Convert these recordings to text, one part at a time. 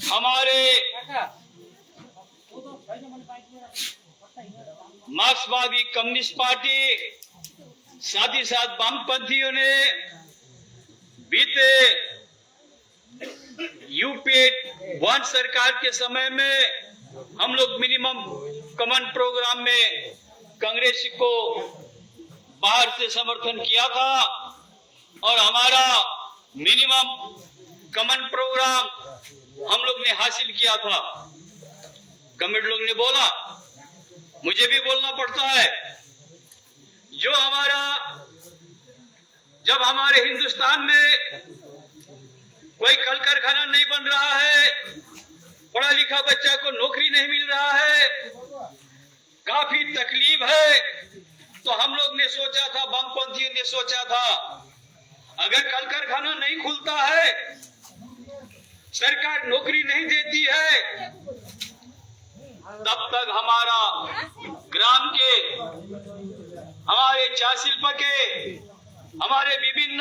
हमारे मार्क्सवादी communist party साथ ही साथ वामपंथियों ने बीते यूपीए 1 सरकार के समय में हम लोग मिनिमम कॉमन प्रोग्राम में कांग्रेस को बाहर से समर्थन किया था और हमारा मिनिमम कॉमन प्रोग्राम हम लोग ने हासिल किया था। कमेटी लोग ने बोला, मुझे भी बोलना पड़ता है, जो जब हमारे हिंदुस्तान में कोई कल कारखाना नहीं बन रहा है, पढ़ा लिखा बच्चा को नौकरी नहीं मिल रहा है, काफी तकलीफ है, तो हम लोग ने सोचा था, वामपंथियों ने सोचा था, अगर कल कारखाना नहीं खुलता है, सरकार नौकरी नहीं देती है, तब तक हमारा ग्राम के, हमारे चाय शिल्प के, हमारे विभिन्न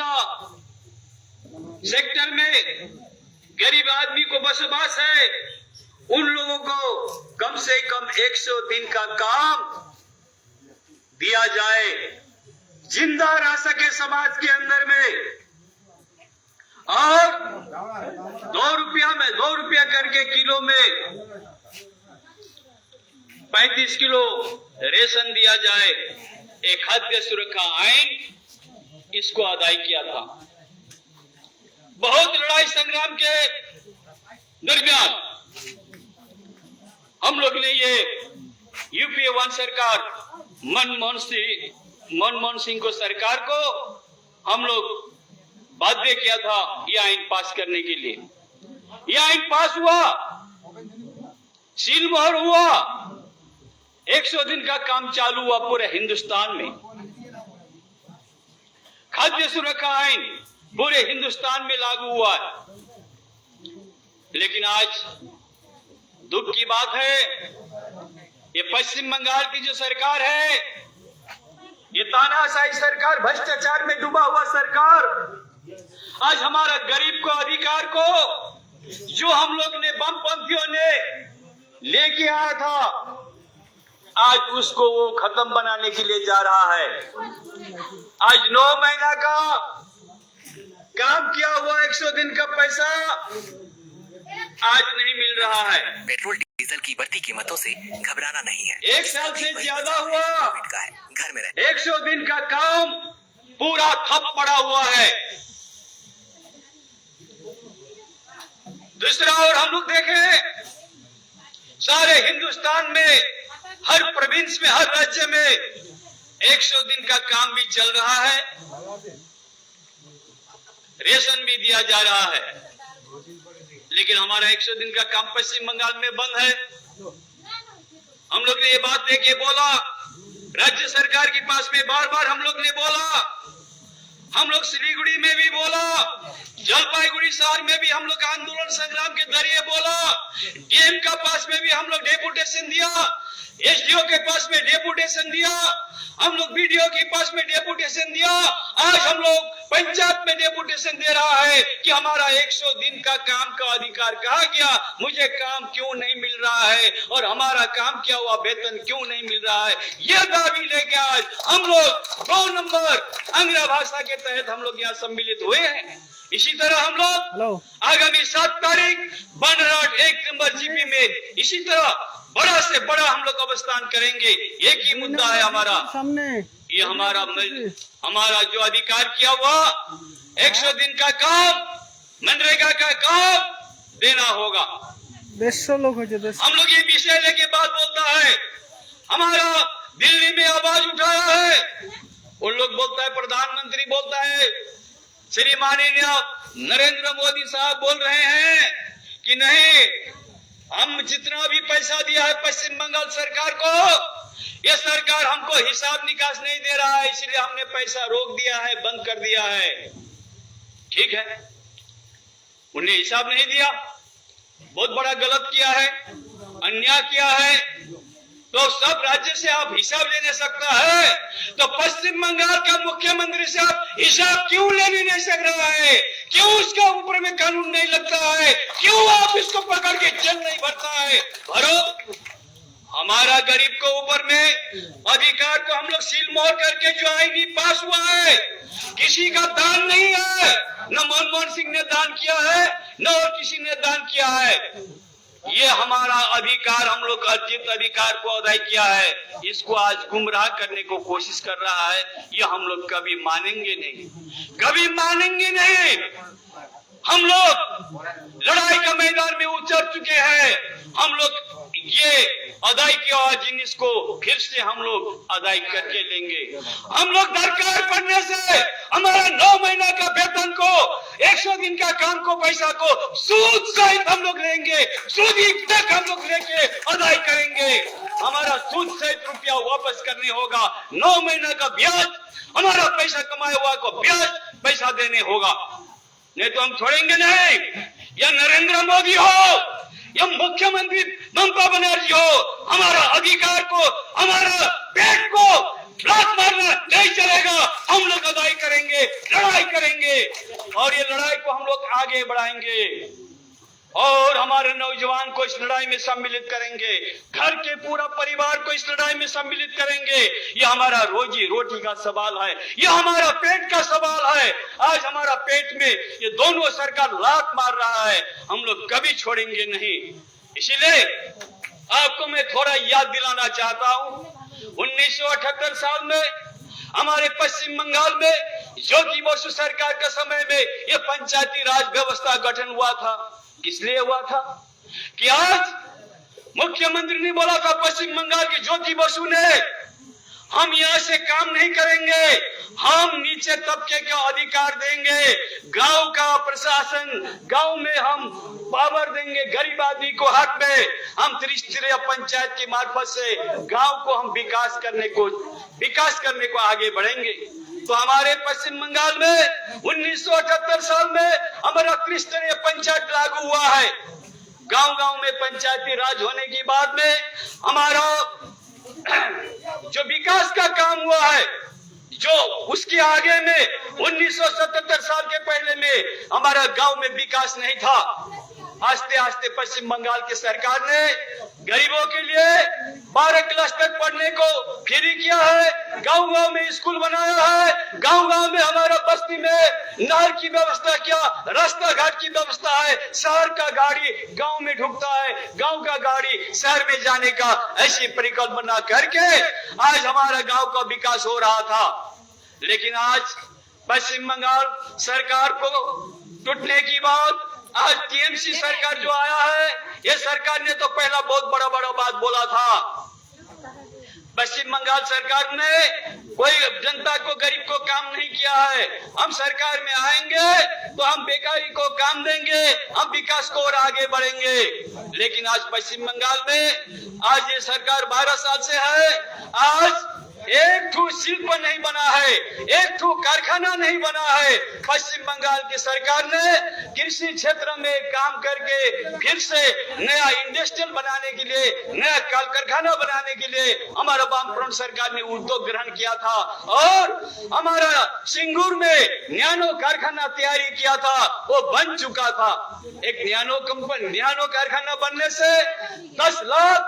सेक्टर में गरीब आदमी को बसवास है, उन लोगों को कम से कम 100 दिन का काम दिया जाए, जिंदा रह सके समाज के अंदर में। और 2 रुपया करके किलो में 35 किलो रेशन दिया जाए। एक खाद्य सुरक्षा आइन इसको अदाई किया था। बहुत लड़ाई संग्राम के दरमियान हम लोग ने ये यूपीए 1 सरकार मनमोहन सिंह को सरकार को हम लोग बाध्य किया था यह आइन पास करने के लिए। यह आइन पास हुआ, सील मोहर हुआ, 100 दिन का काम चालू हुआ पूरे हिंदुस्तान में। खाद्य सुरक्षा आइन पूरे हिंदुस्तान में लागू हुआ है। लेकिन आज दुख की बात है, ये पश्चिम बंगाल की जो सरकार है, ये तानाशाही सरकार, भ्रष्टाचार में डूबा हुआ सरकार, आज हमारा गरीब को, अधिकार को जो हम लोग ने वामपंथियों ने लेके आया था, आज उसको वो खत्म बनाने के लिए जा रहा है। आज 9 महीना का काम किया हुआ 100 दिन का पैसा आज नहीं मिल रहा है। पेट्रोल डीजल की बढ़ती कीमतों से घबराना नहीं है। 1 साल से ज्यादा हुआ, घर में रहे। 100 दिन का काम पूरा ठप पड़ा हुआ है। दूसरा और हम लोग देखें, सारे हिंदुस्तान में हर प्रोविंस में, हर राज्य में 100 दिन का काम भी चल रहा है, रेशन भी दिया जा रहा है। लेकिन हमारा 100 दिन का काम पश्चिम बंगाल में बंद है। हम लोग ने ये बात लेके बोला, राज्य सरकार के पास में बार बार हम लोग ने बोला, हम लोग सिलीगुड़ी में भी बोला, जलपाईगुड़ी शहर में भी हम लोग आंदोलन संग्राम के जरिए बोला, डीएम का पास में भी हम लोग डेपुटेशन दिया, एसडीओ के पास में डेपुटेशन दिया, हम लोग बीडीओ के पास में डेपुटेशन दिया, आज हम लोग पंचायत में डेपुटेशन दे रहा है कि हमारा 100 दिन का काम का अधिकार कहाँ गया, मुझे काम क्यों नहीं मिल रहा है और हमारा काम किया हुआ वेतन क्यों नहीं मिल रहा है। यह दावी लेके आज हम लोग 2 नंबर अंग्रेजी भाषा के तहत हम लोग यहाँ सम्मिलित हुए हैं। इसी तरह हम लोग आगामी 7 तारीख बनराट 1 नंबर जीपी में इसी तरह बड़ा से बड़ा हम लोग अवस्थान करेंगे। एक ही मुद्दा है हमारा, ये हमारा जो अधिकार किया हुआ 100 दिन का काम, मनरेगा का काम देना होगा। हम लोग ये विषय लेके बात बोलता है, हमारा दिल्ली में आवाज उठाया है, उन लोग बोलता है, प्रधानमंत्री बोलता है, श्री माननीय नरेंद्र मोदी साहब बोल रहे हैं कि नहीं, हम जितना भी पैसा दिया है पश्चिम बंगाल सरकार को, यह सरकार हमको हिसाब निकास नहीं दे रहा है, इसलिए हमने पैसा रोक दिया है, बंद कर दिया है। ठीक है, उन्हें हिसाब नहीं दिया, बहुत बड़ा गलत किया है, अन्याय किया है। तो सब राज्य से आप हिसाब लेने सकता है, तो पश्चिम बंगाल का मुख्यमंत्री से आप हिसाब क्यों लेने नहीं सक रहा है? क्यों उसका ऊपर में कानून नहीं लगता है? क्यों आप इसको पकड़ के जेल नहीं भरता है? भरो। हमारा गरीब को ऊपर में अधिकार को हम लोग सील मोहर करके जो आईनी पास हुआ है, किसी का दान नहीं है, न मनमोहन सिंह ने दान किया है, न और किसी ने दान किया है। ये हमारा अधिकार, हम लोग अर्जित अधिकार को अदाय किया है, इसको आज गुमराह करने को कोशिश कर रहा है। ये हम लोग कभी मानेंगे नहीं, कभी मानेंगे नहीं। हम लोग लड़ाई के मैदान में उतर चुके हैं। हम लोग ये अदाई किया आज इसको फिर से हम लोग अदाई करके लेंगे। हम लोग दरकार पड़ने से हमारा 9 महीना का वेतन को, 100 दिन का काम को, पैसा को सूद सहित हम लोग लेंगे, सूदी तक हम लोग लेके अदाई करेंगे। हमारा सूद सहित रुपया वापस करने होगा, 9 महीना का ब्याज, हमारा पैसा कमाया हुआ को ब्याज पैसा देने होगा, नहीं तो हम छोड़ेंगे नहीं। या नरेंद्र मोदी हो या मुख्यमंत्री ममता बनर्जी हो, हमारा अधिकार को, हमारा पेट को लात मारना नहीं चलेगा। हम लोग अदाई करेंगे, लड़ाई करेंगे, और ये लड़ाई को हम लोग आगे बढ़ाएंगे और हमारे नौजवान को इस लड़ाई में सम्मिलित करेंगे, घर के पूरा परिवार को इस लड़ाई में सम्मिलित करेंगे। ये हमारा रोजी रोटी का सवाल है, ये हमारा पेट का सवाल है। आज हमारा पेट में ये दोनों सरकार लात मार रहा है, हम लोग कभी छोड़ेंगे नहीं। इसीलिए आपको मैं थोड़ा याद दिलाना चाहता हूँ, 1978 साल में हमारे पश्चिम बंगाल में ज्योति बसु सरकार के समय में ये पंचायती राज व्यवस्था गठन हुआ था। किस लिए हुआ था? कि आज मुख्यमंत्री ने बोला था पश्चिम बंगाल की ज्योति बसु ने, हम यहाँ से काम नहीं करेंगे, हम नीचे तबके का अधिकार देंगे, गांव का प्रशासन, गांव में हम पावर देंगे, गरीब आदमी को हक में, हम त्रिस्तरीय पंचायत की मार्फत से गांव को हम विकास करने को आगे बढ़ेंगे। तो हमारे पश्चिम बंगाल में 1978 साल में हमारा त्रिस्तरीय पंचायत लागू हुआ है। गांव-गांव में पंचायती राज होने के बाद में हमारा जो विकास का काम हुआ है, जो उसके आगे में 1977 साल के पहले में हमारा गांव में विकास नहीं था। आस्ते आस्ते पश्चिम बंगाल की सरकार ने गरीबों के लिए 12 क्लास तक पढ़ने को फ्री किया है, गांव-गांव में स्कूल बनाया है, गांव-गांव में हमारा बस्ती में नहर की व्यवस्था किया, रास्ता घाट की व्यवस्था है, शहर का गाड़ी गांव में ढुकता है, गांव का गाड़ी शहर में जाने का ऐसी परिकल्पना करके आज हमारा गांव का विकास हो रहा था। लेकिन आज पश्चिम बंगाल सरकार को टूटने की बात, आज टीएमसी सरकार जो आया है, ये सरकार ने तो पहला बहुत बड़ा बात बोला था। पश्चिम बंगाल सरकार ने कोई जनता को, गरीब को काम नहीं किया है। हम सरकार में आएंगे तो हम बेकारी को काम देंगे, हम विकास को और आगे बढ़ेंगे। लेकिन आज पश्चिम बंगाल में आज ये सरकार 12 साल से है, आज एक ठो शिल्प नहीं बना है, एक ठो कारखाना नहीं बना है। पश्चिम बंगाल की सरकार ने कृषि क्षेत्र में काम करके फिर से नया इंडस्ट्रियल बनाने के लिए, नया कल कारखाना बनाने के लिए हमारा वामफ्रंट सरकार ने उद्योग ग्रहण किया था और हमारा सिंगूर में नैनो कारखाना तैयारी किया था, वो बन चुका था। एक नैनो कारखाना बनने से 10 लाख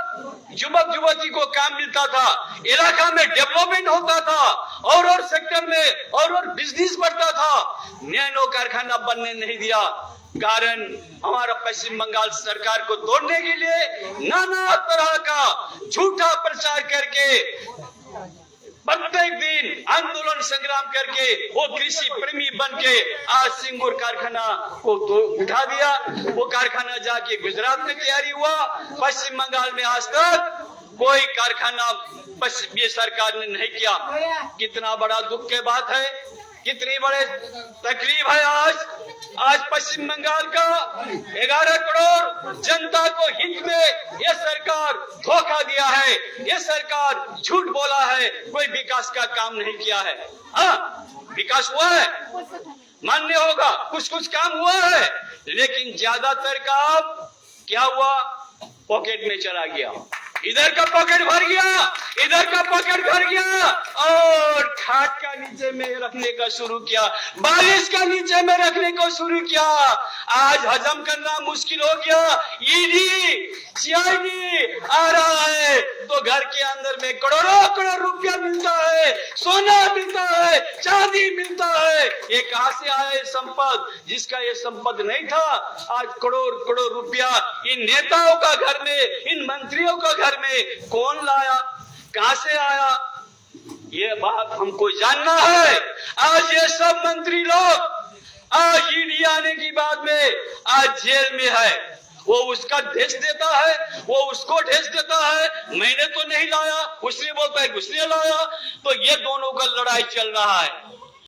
युवक युवती को काम मिलता था, इलाका में डेवलपमेंट होता था और सेक्टर में और बिजनेस बढ़ता था। नैनो कारखाना बनने नहीं दिया, कारण हमारा पश्चिम बंगाल सरकार को तोड़ने के लिए नाना तरह का झूठा प्रचार करके प्रत्येक दिन आंदोलन संग्राम करके वो कृषि प्रेमी बन के आज सिंगूर कारखाना को तो उठा दिया। वो कारखाना जाके गुजरात में तैयारी हुआ, पश्चिम बंगाल में आज तक कोई कारखाना ये सरकार ने नहीं किया। कितना बड़ा दुख की बात है, कितनी बड़े तकलीफ है। आज पश्चिम बंगाल का 11 करोड़ जनता को हित में ये सरकार धोखा दिया है, ये सरकार झूठ बोला है, कोई विकास का काम नहीं किया है। हाँ, विकास हुआ है, मान्य होगा, कुछ काम हुआ है, लेकिन ज्यादातर काम क्या हुआ, पॉकेट में चला गया। इधर का पॉकेट भर गया, इधर का पॉकेट भर गया और खाट का नीचे में रखने का शुरू किया, बारिश का नीचे में रखने को शुरू किया। आज हजम करना मुश्किल हो गया। ईडी सीआईडी आ रहा है तो घर के अंदर में करोड़ों करोड़ रुपया मिलता है, सोना मिलता है, चांदी मिलता है। ये कहां से आया ये संपद? जिसका ये संपद नहीं था, आज करोड़ करोड़ रुपया इन नेताओं का घर में, इन मंत्रियों का घर में कौन लाया, कहां से आया? ये बात हमको जानना है। आज ये सब मंत्री लोग आज ईडी आने की बाद में आज जेल में है। वो उसका ढेस देता है, वो उसको ढेस देता है, मैंने तो नहीं लाया, उसने बोलता है उसने लाया। तो ये दोनों का लड़ाई चल रहा है।